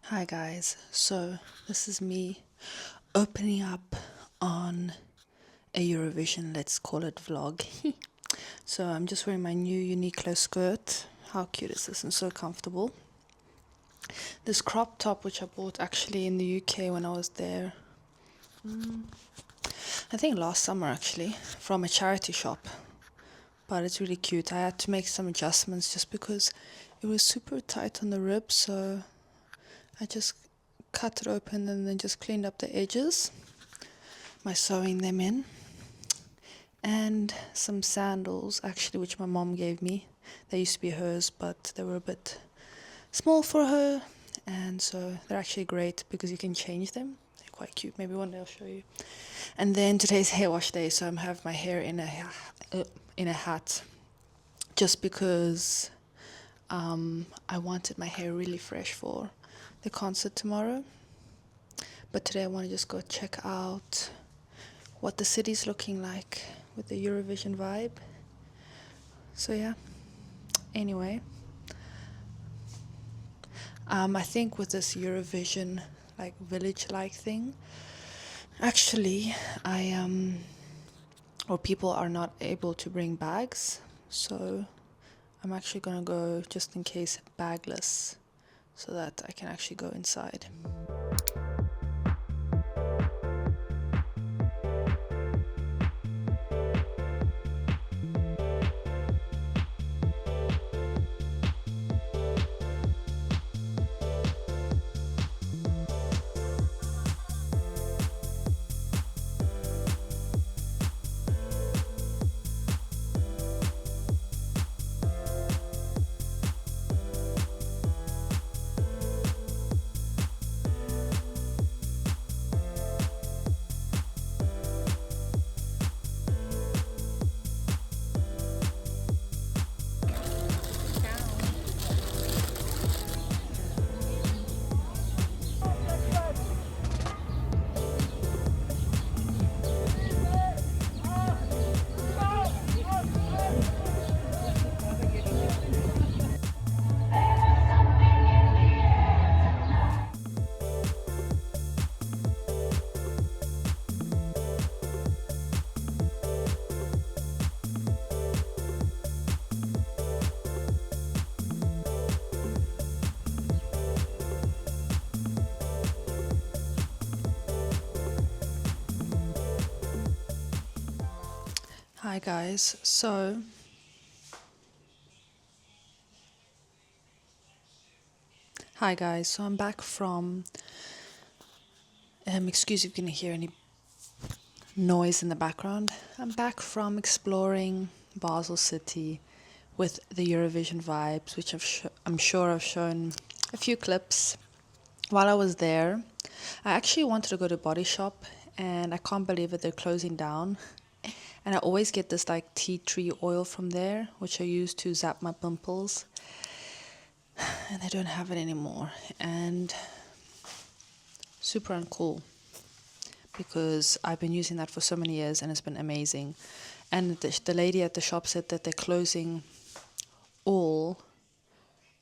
Hi guys, so this is me opening up on a Eurovision, let's call it vlog. So I'm just wearing my new Uniqlo skirt. How cute is this and so comfortable. This crop top which I bought actually in the UK when I was there. I think last summer actually, from a charity shop. But it's really cute. I had to make some adjustments just because it was super tight on the ribs, so I just cut it open and then just cleaned up the edges by sewing them in. And some sandals actually, which my mom gave me. They used to be hers, but they were a bit small for her, and so they're actually great because you can change them. They're quite cute. Maybe one day I'll show you. And then today's hair wash day, so I'm having my hair in a hat, just because I wanted my hair really fresh for the concert tomorrow. But today I want to just go check out what the city's looking like with the Eurovision vibe. So yeah. Anyway, I think with this Eurovision like village like thing, actually, or people are not able to bring bags, so I'm actually gonna go just in case bagless, so that I can actually go inside. Hi guys, so I'm back from excuse if you can hear any noise in the background. I'm back from exploring Basel city with the Eurovision vibes, which I'm sure I've shown a few clips. While I was there, I actually wanted to go to Body Shop, and I can't believe that they're closing down. And I always get this like tea tree oil from there, which I use to zap my pimples, and they don't have it anymore. And super uncool, because I've been using that for so many years and it's been amazing. And the lady at the shop said that they're closing all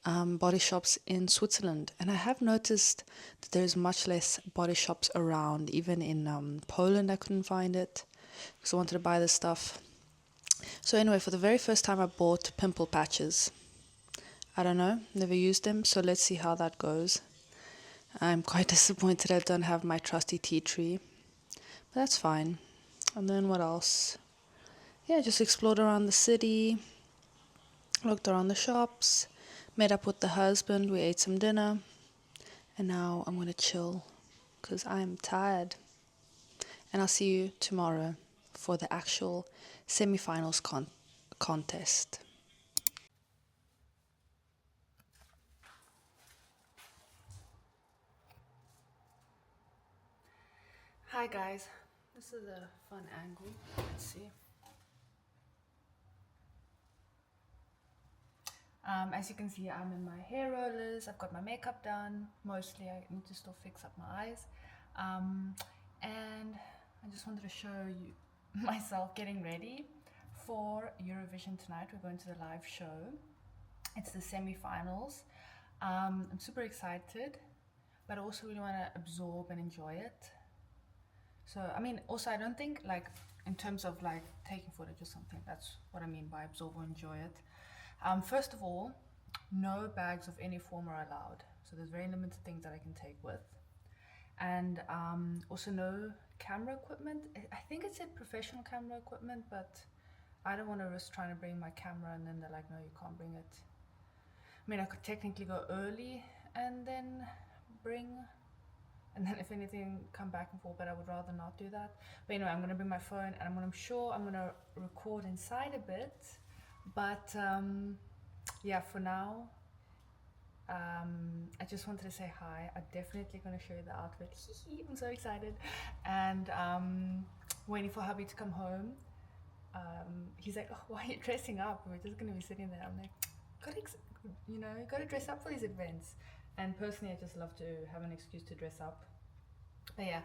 body shops in Switzerland. And I have noticed that there's much less body shops around. Even in Poland, I couldn't find it because I wanted to buy this stuff. So anyway, for the very first time, I bought pimple patches. I don't know, never used them, so let's see how that goes. I'm quite disappointed I don't have my trusty tea tree, but that's fine. And then what else? Yeah, just explored around the city, looked around the shops, met up with the husband, we ate some dinner, and now I'm gonna chill because I'm tired. And I'll see you tomorrow for the actual semi-finals contest. Hi guys, this is a fun angle. Let's see. As you can see, I'm in my hair rollers. I've got my makeup done. Mostly, I need to still fix up my eyes. And I just wanted to show you myself getting ready for Eurovision tonight. We're going to the live show. It's the semi-finals. I'm super excited. but I also really want to absorb and enjoy it. So, I mean, also, I don't think like in terms of like taking footage or something, that's what I mean by absorb or enjoy it. First of all, no bags of any form are allowed. So, there's very limited things that I can take with. And also, no camera equipment. I think it said professional camera equipment, but I don't want to risk trying to bring my camera and then they're like, no, you can't bring it. I mean, I could technically go early and then bring, and then if anything, come back and forth, but I would rather not do that. But anyway, I'm gonna bring my phone and I'm sure I'm gonna record inside a bit. But yeah, for now, I just wanted to say hi. I'm definitely gonna show you the outfit. I'm so excited. And waiting for hubby to come home. He's like, oh, why are you dressing up? We're just gonna be sitting there. I'm like, gotta dress up for these events. And personally, I just love to have an excuse to dress up. But yeah,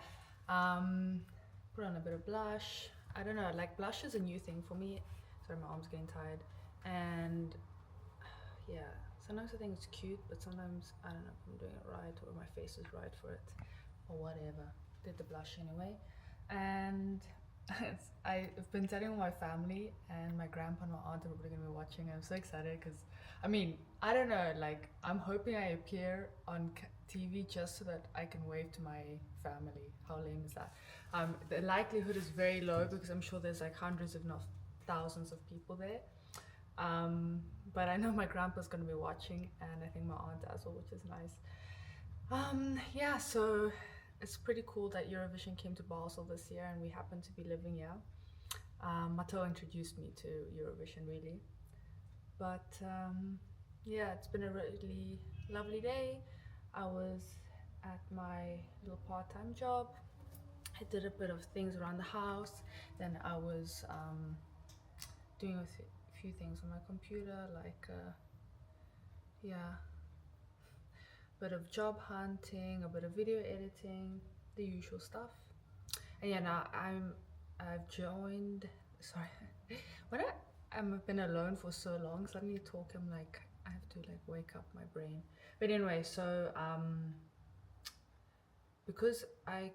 put on a bit of blush. I don't know, like blush is a new thing for me. Sorry, my arm's getting tired. And yeah, sometimes I think it's cute, but sometimes I don't know if I'm doing it right or my face is right for it or whatever. Did the blush anyway. And I've been telling my family, and my grandpa and my aunt are probably gonna be watching. I'm so excited because, I mean, I don't know, like I'm hoping I appear on TV just so that I can wave to my family. How lame is that? The likelihood is very low because I'm sure there's like hundreds, if not thousands, of people there. But I know my grandpa's gonna be watching, and I think my aunt as well, which is nice. Yeah, so it's pretty cool that Eurovision came to Basel this year and we happen to be living here. Matteo introduced me to Eurovision, really. But yeah, it's been a really lovely day. I was at my little part-time job. I did a bit of things around the house. Then I was doing a few things on my computer, like yeah, bit of job hunting, a bit of video editing, the usual stuff. And yeah, now I've joined. Sorry, when I've been alone for so long, suddenly talk, I'm like I have to like wake up my brain. But anyway, so because I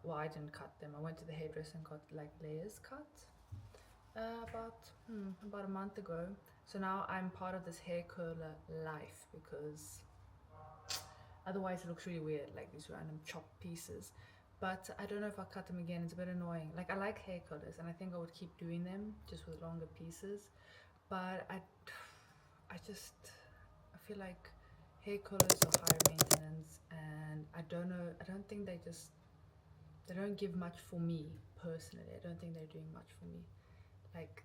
well, I didn't cut them. I went to the hairdresser and got like layers cut about a month ago. So now I'm part of this hair curler life because otherwise it looks really weird, like these random chopped pieces. But I don't know if I'll cut them again. It's a bit annoying. Like I like hair colors and I think I would keep doing them just with longer pieces. But I feel like hair colors are high maintenance, and I don't think they don't give much for me personally. I don't think they're doing much for me. Like,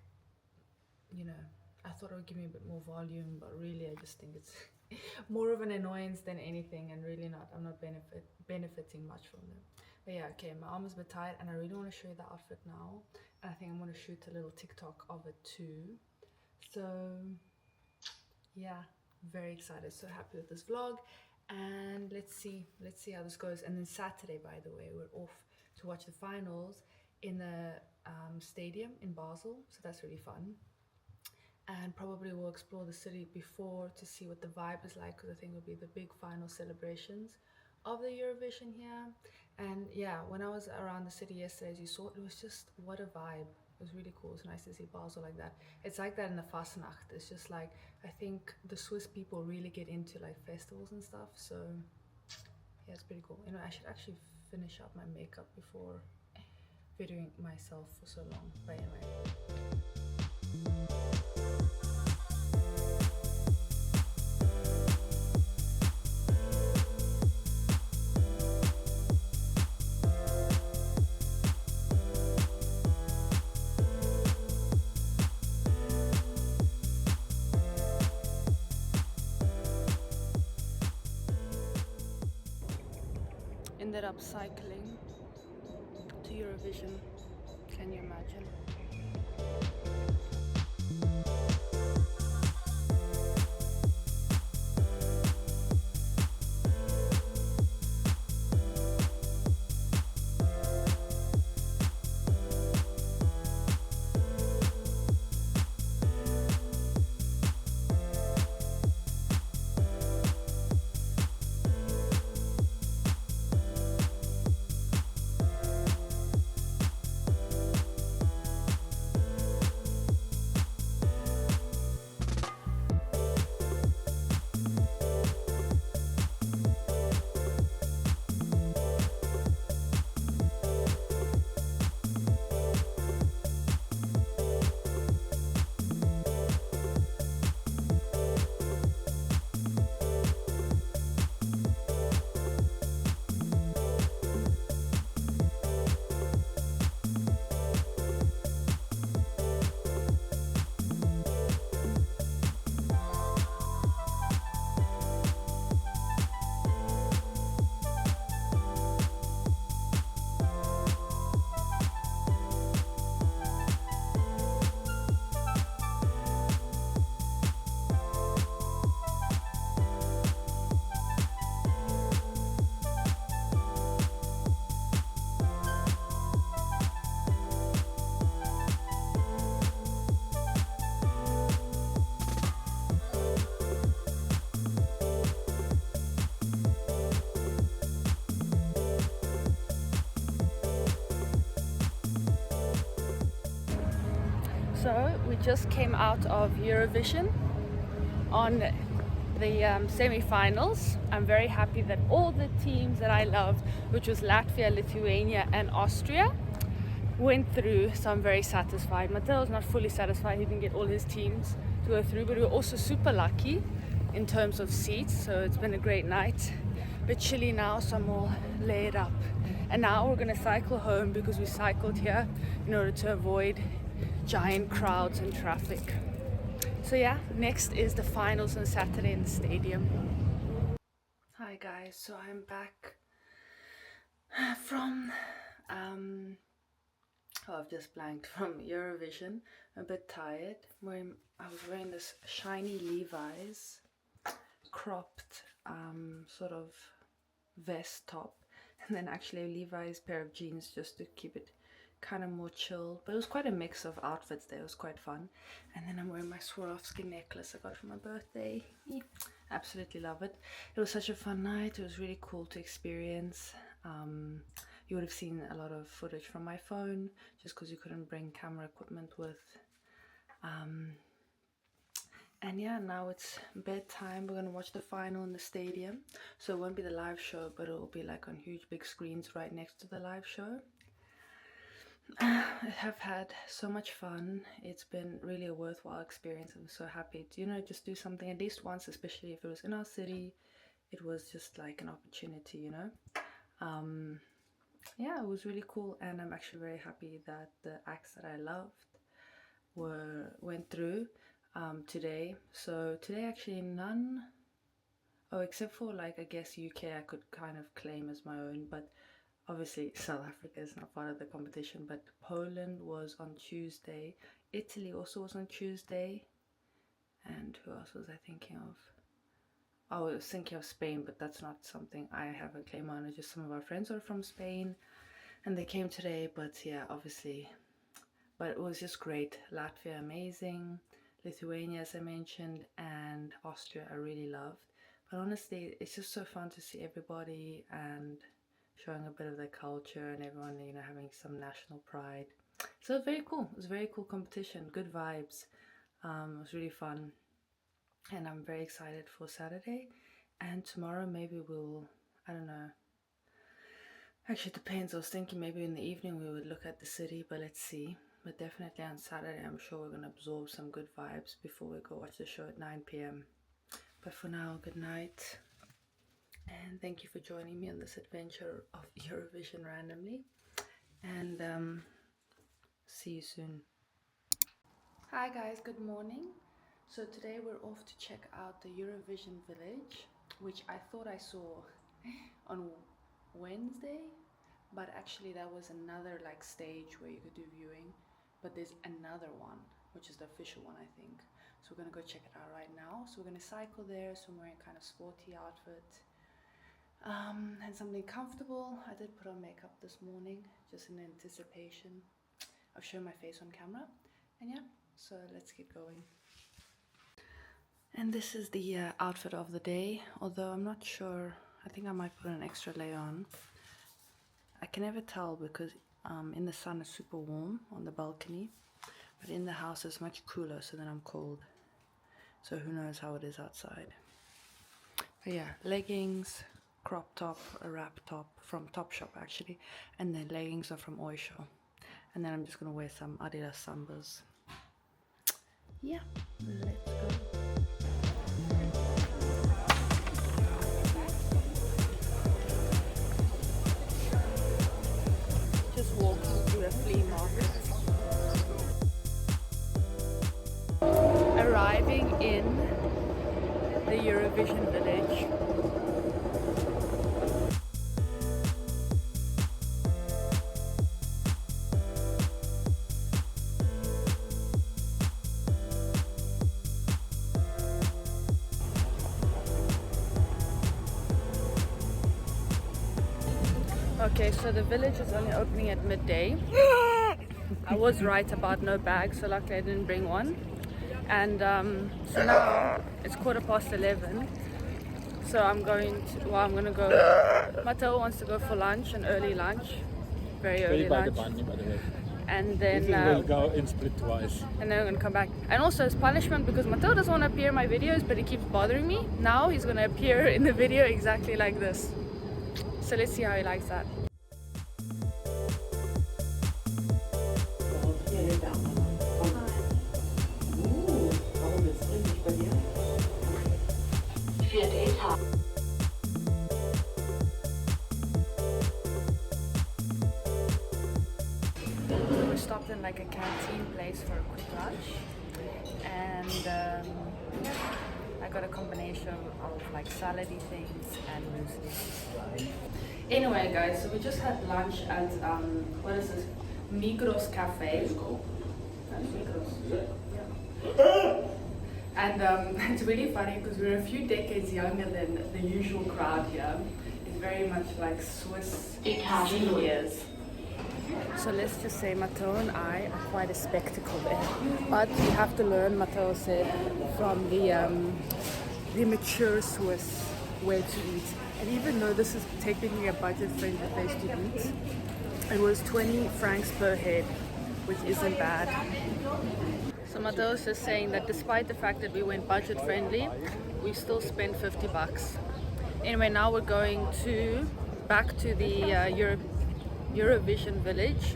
I thought it would give me a bit more volume, but really I just think it's more of an annoyance than anything, and really I'm not benefiting much from them. But yeah, okay, my arm is a bit tired and I really want to show you the outfit now. And I think I'm going to shoot a little TikTok of it too. So yeah, very excited, so happy with this vlog. And let's see how this goes. And then Saturday, by the way, we're off to watch the finals in the stadium in Basel, so that's really fun. And probably we'll explore the city before to see what the vibe is like, because I think it'll be the big final celebrations of the Eurovision here. And yeah, when I was around the city yesterday, as you saw, it was just, what a vibe. It was really cool. It's nice to see Basel like that. It's like that in the Fastnacht. It's just like, I think the Swiss people really get into like festivals and stuff. So yeah, it's pretty cool. I should actually finish up my makeup before videoing myself for so long. But anyway. Ended up cycling to Eurovision. Can you imagine? So we just came out of Eurovision on the semi-finals. I'm very happy that all the teams that I loved, which was Latvia, Lithuania and Austria, went through, so I'm very satisfied. Matteo was not fully satisfied, he didn't get all his teams to go through, but we were also super lucky in terms of seats, so it's been a great night. A bit chilly now, so I'm all laid up. And now we're gonna cycle home because we cycled here in order to avoid giant crowds and traffic. So yeah, next is the finals on Saturday in the stadium. Hi guys, so I'm back from I've just blanked from Eurovision. I'm a bit tired. I was wearing this shiny Levi's cropped sort of vest top, and then actually a Levi's pair of jeans just to keep it kind of more chill. But it was quite a mix of outfits there. It was quite fun. And then I'm wearing my Swarovski necklace I got for my birthday. Absolutely love it. It was such a fun night. It was really cool to experience. You would have seen a lot of footage from my phone just because you couldn't bring camera equipment with. And yeah, now it's bedtime. We're gonna watch the final in the stadium. So it won't be the live show, but it'll be like on huge big screens right next to the live show. I have had so much fun. It's been really a worthwhile experience. I'm so happy to, just do something at least once, especially if it was in our city. It was just like an opportunity, yeah, it was really cool, and I'm actually very happy that the acts that I loved went through today. So today actually none, except for like I guess UK I could kind of claim as my own, but obviously South Africa is not part of the competition. But Poland was on Tuesday, Italy also was on Tuesday, and who else was I thinking of? I was thinking of Spain, but that's not something I have a claim on. It's just some of our friends are from Spain and they came today. But yeah, obviously, but it was just great. Latvia amazing, Lithuania as I mentioned, and Austria I really loved. But honestly, it's just so fun to see everybody and showing a bit of their culture and everyone having some national pride. So it was very cool. It was a very cool competition, good vibes. It was really fun. And I'm very excited for Saturday, and tomorrow maybe we'll, I don't know, actually it depends. I was thinking maybe in the evening we would look at the city, but let's see. But definitely on Saturday I'm sure we're going to absorb some good vibes before we go watch the show at 9 p.m. But for now, good night, and thank you for joining me on this adventure of Eurovision randomly, and see you soon. Hi guys, good morning. So today we're off to check out the Eurovision Village, which I thought I saw on Wednesday, but actually that was another like stage where you could do viewing, but there's another one, which is the official one I think. So we're gonna go check it out right now. So we're gonna cycle there, so I'm wearing kind of sporty outfit, and something comfortable. I did put on makeup this morning, just in anticipation of showing my face on camera, and yeah, so let's get going. And this is the outfit of the day, although I'm not sure. I think I might put an extra layer on. I can never tell because in the sun it's super warm on the balcony, but in the house it's much cooler, so then I'm cold. So who knows how it is outside. But yeah, leggings, crop top, a wrap top from Topshop actually, and then leggings are from Oysho. And then I'm just gonna wear some Adidas Sambas. Yeah, let's go. Just walking through a flea market. Arriving in the Eurovision Village. Okay, so the village is only opening at midday. I was right about no bag, so luckily I didn't bring one. And so now it's 11:15. So I'm gonna go. Matteo wants to go for lunch, an early lunch, very early lunch. and then we'll go in split twice. And then we're gonna come back. And also as punishment, because Matteo doesn't want to appear in my videos, but he keeps bothering me. Now he's gonna appear in the video exactly like this. So let's see how he likes that. We stopped in like a canteen place for a quick lunch, and yeah, I got a combination of like salady things and muesli. Anyway, guys, so we just had lunch at what is this? Migros Cafe. That's Migros. Yeah. And it's really funny because we're a few decades younger than the usual crowd here. It's very much like Swiss seniors. So let's just say Matteo and I are quite a spectacle there. But you have to learn, Matteo said, from the mature Swiss where to eat. And even though this is technically a budget-friendly place to eat, it was 20 francs per head, which isn't bad. So Matteo is just saying that despite the fact that we went budget-friendly, we still spent 50 bucks. Anyway, now we're going back to the Eurovision Village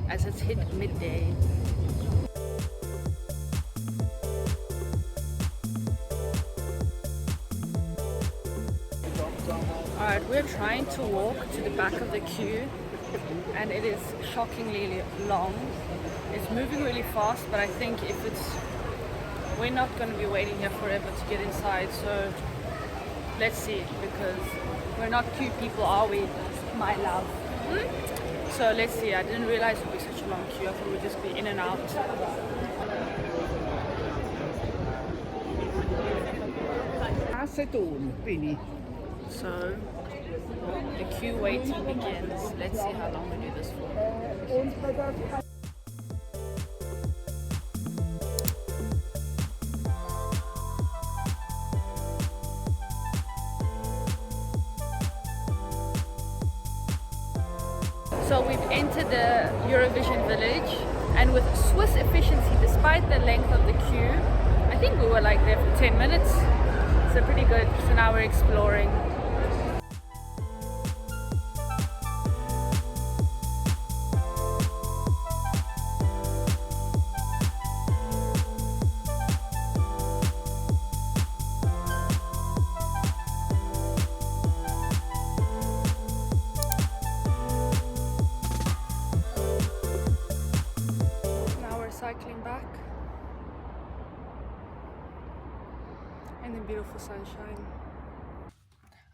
as it's hit midday. Alright, we're trying to walk to the back of the queue and it is shockingly long. It's moving really fast, but I think we're not going to be waiting here forever to get inside, so let's see, because we're not queue people, are we, my love? So let's see. I didn't realize it would be such a long queue. I thought it would just be in and out. So the queue waiting begins. Let's see how long we do this for. So we've entered the Eurovision Village, and with Swiss efficiency, despite the length of the queue, I think we were like there for 10 minutes. So pretty good. So now we're exploring. Cycling back and the beautiful sunshine.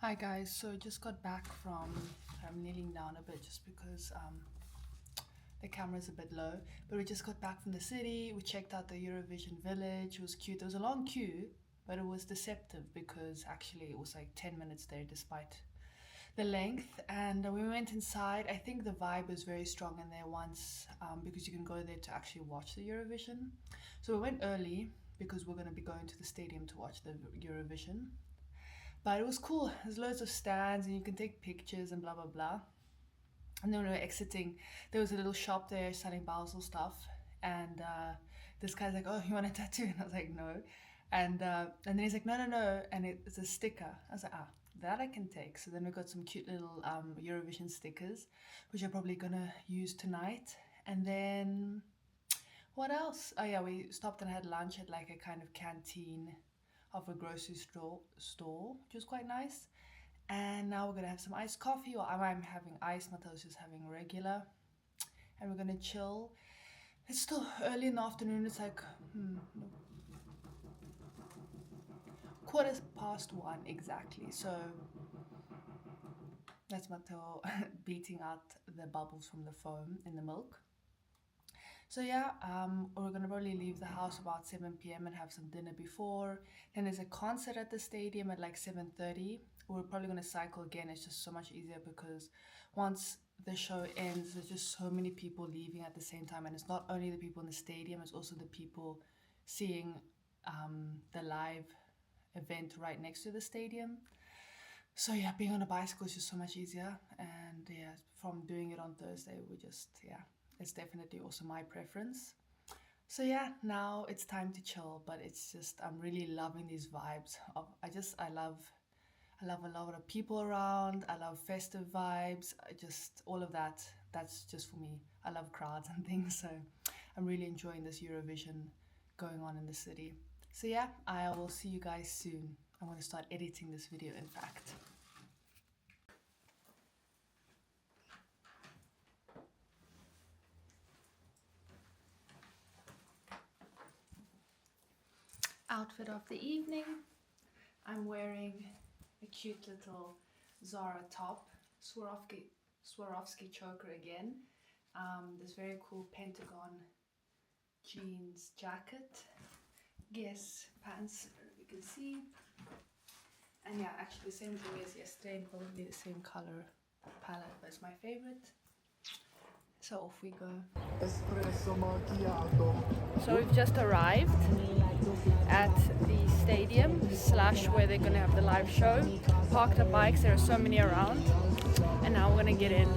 Hi guys, so just got back from, I'm kneeling down a bit just because the camera's a bit low, but we just got back from the city. We checked out the Eurovision Village. It was cute. There was a long queue, but it was deceptive because actually it was like 10 minutes there despite the length. And we went inside. I think the vibe is very strong in there once because you can go there to actually watch the Eurovision. So we went early because we're going to be going to the stadium to watch the Eurovision. But it was cool. There's loads of stands and you can take pictures and blah blah blah. And then when we were exiting, there was a little shop there selling Basel stuff, and this guy's like, "Oh, you want a tattoo?" And I was like, "No." And then he's like, "No," and it's a sticker. I was like, "Ah, that I can take." So then we got some cute little Eurovision stickers, which I'm probably gonna use tonight. And then what else? Oh yeah, we stopped and had lunch at like a kind of canteen of a grocery store, which was quite nice. And now we're gonna have some iced coffee, or I'm having iced, Mateo's just having regular, and we're gonna chill. It's still early in the afternoon. It's like 1:15 exactly. So that's Mateo beating out the bubbles from the foam in the milk. So yeah, we're gonna probably leave the house about 7 p.m. and have some dinner before. Then there's a concert at the stadium at like 7:30. We're probably gonna cycle again. It's just so much easier because once the show ends, there's just so many people leaving at the same time, and it's not only the people in the stadium, it's also the people seeing the live event right next to the stadium. So yeah, being on a bicycle is just so much easier, and yeah, from doing it on Thursday, we just it's definitely also my preference. So yeah, now it's time to chill, but it's just I'm really loving these vibes of I love a lot of people around. I love festive vibes. I just all of that. That's just for me. I love crowds and things, so I'm really enjoying this Eurovision going on in the city. So yeah, I will see you guys soon. I'm going to start editing this video, in fact. Outfit of the evening. I'm wearing a cute little Zara top, Swarovski choker again. This very cool pentagon jeans jacket, Guess pants, you can see, and yeah, actually the same thing as yesterday, and probably the same color palette, but it's my favorite. So off we go. So we've just arrived at the stadium slash where they're gonna have the live show. Parked our bikes, there are so many around, and now we're gonna get in.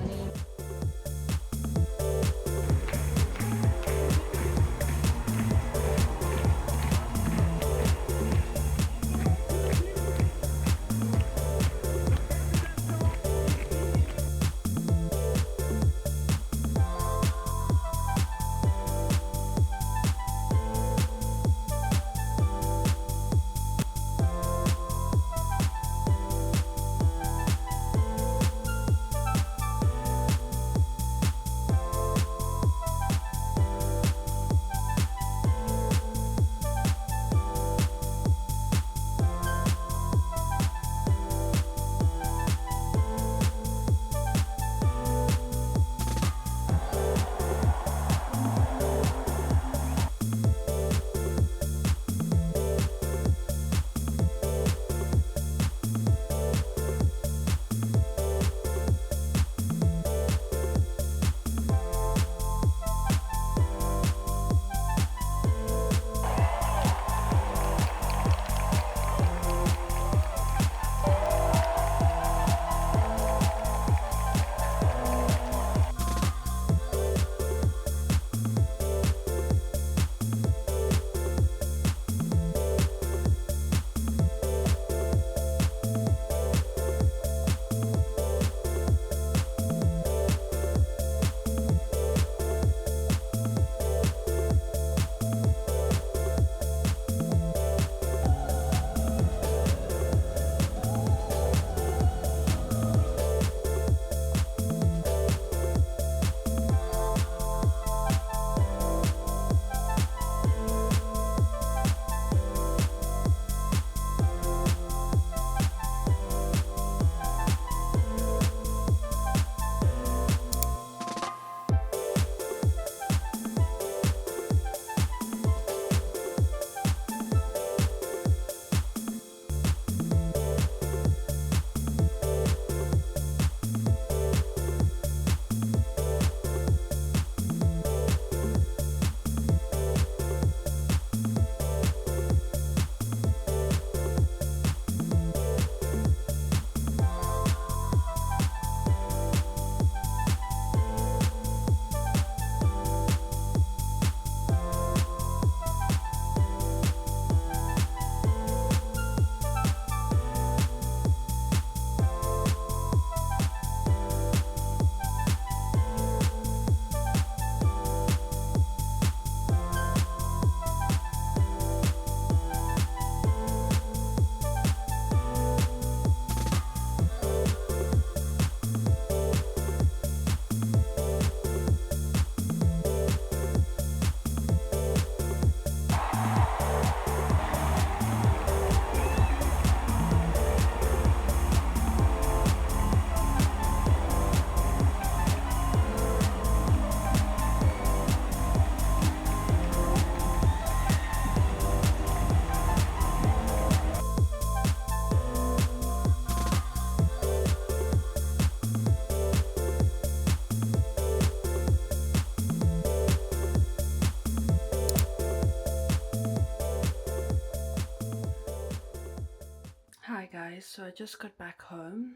Hi guys, so I just got back home.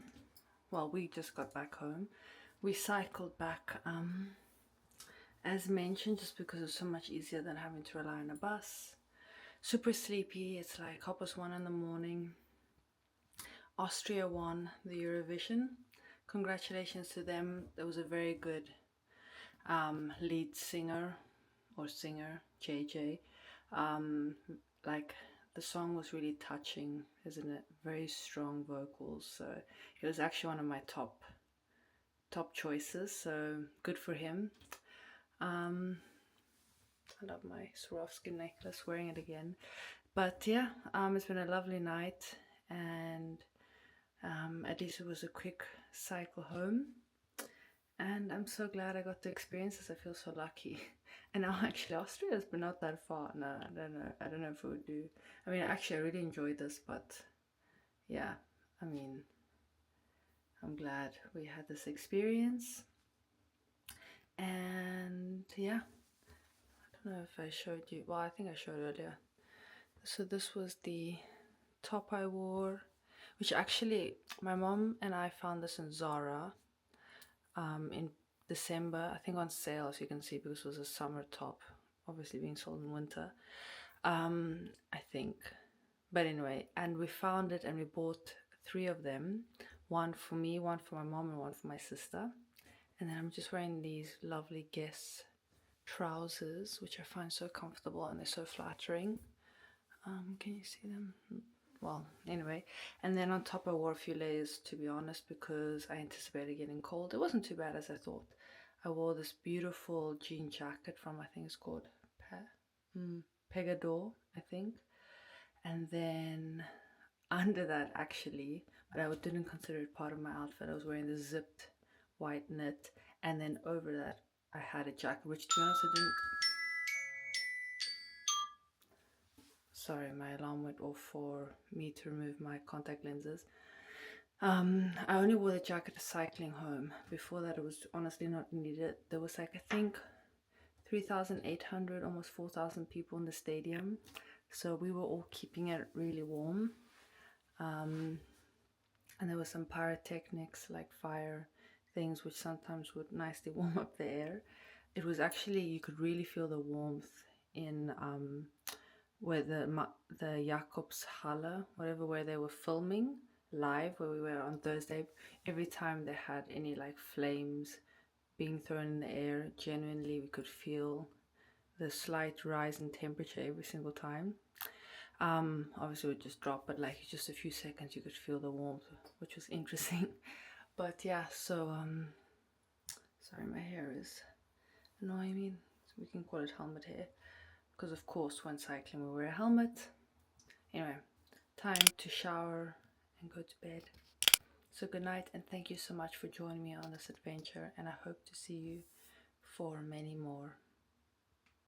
Well, we just got back home. We cycled back as mentioned, just because it's so much easier than having to rely on a bus. Super sleepy. It's like 1:30 in the morning. Austria won the Eurovision. Congratulations to them. There was a very good lead singer or singer, JJ. Like the song was really touching, isn't it? Very strong vocals. So it was actually one of my top choices. So good for him. I love my Swarovski necklace, wearing it again. But yeah, it's been a lovely night, and at least it was a quick cycle home. And I'm so glad I got to experience this. I feel so lucky. And now actually Austria's been not that far. No, I don't know. I don't know if it would do. I mean, actually I really enjoyed this, but yeah, I mean, I'm glad we had this experience. And yeah, I don't know if I showed you. Well, I think I showed earlier. So this was the top I wore, which actually my mom and I found this in Zara in December, I think on sale, as you can see, because it was a summer top, obviously being sold in winter, I think. But anyway, and we found it and we bought 3 of them, one for me, one for my mom, and one for my sister. And then I'm just wearing these lovely Guess trousers, which I find so comfortable and they're so flattering. Can you see them? Well, anyway, and then on top I wore a few layers, to be honest, because I anticipated getting cold. It wasn't too bad as I thought. I wore this beautiful jean jacket from, I think it's called Pegador, I think. And then under that, actually, but I didn't consider it part of my outfit, I was wearing this zipped white knit, and then over that I had a jacket, which to be honest I didn't. Sorry, my alarm went off for me to remove my contact lenses. I only wore the jacket cycling home. Before that, it was honestly not needed. There was like, I think, 3,800, almost 4,000 people in the stadium. So we were all keeping it really warm. And there were some pyrotechnics, like fire things, which sometimes would nicely warm up the air. It was actually, you could really feel the warmth in where the Jakobshalle, whatever, where they were filming live, where we were on Thursday. Every time they had any like flames being thrown in the air, genuinely we could feel the slight rise in temperature every single time. Obviously it would just drop, but like just a few seconds you could feel the warmth, which was interesting. But yeah, so sorry, my hair is annoying me. So we can call it helmet hair, because of course when cycling we wear a helmet. Anyway, time to shower and go to bed. So good night, and thank you so much for joining me on this adventure, and I hope to see you for many more.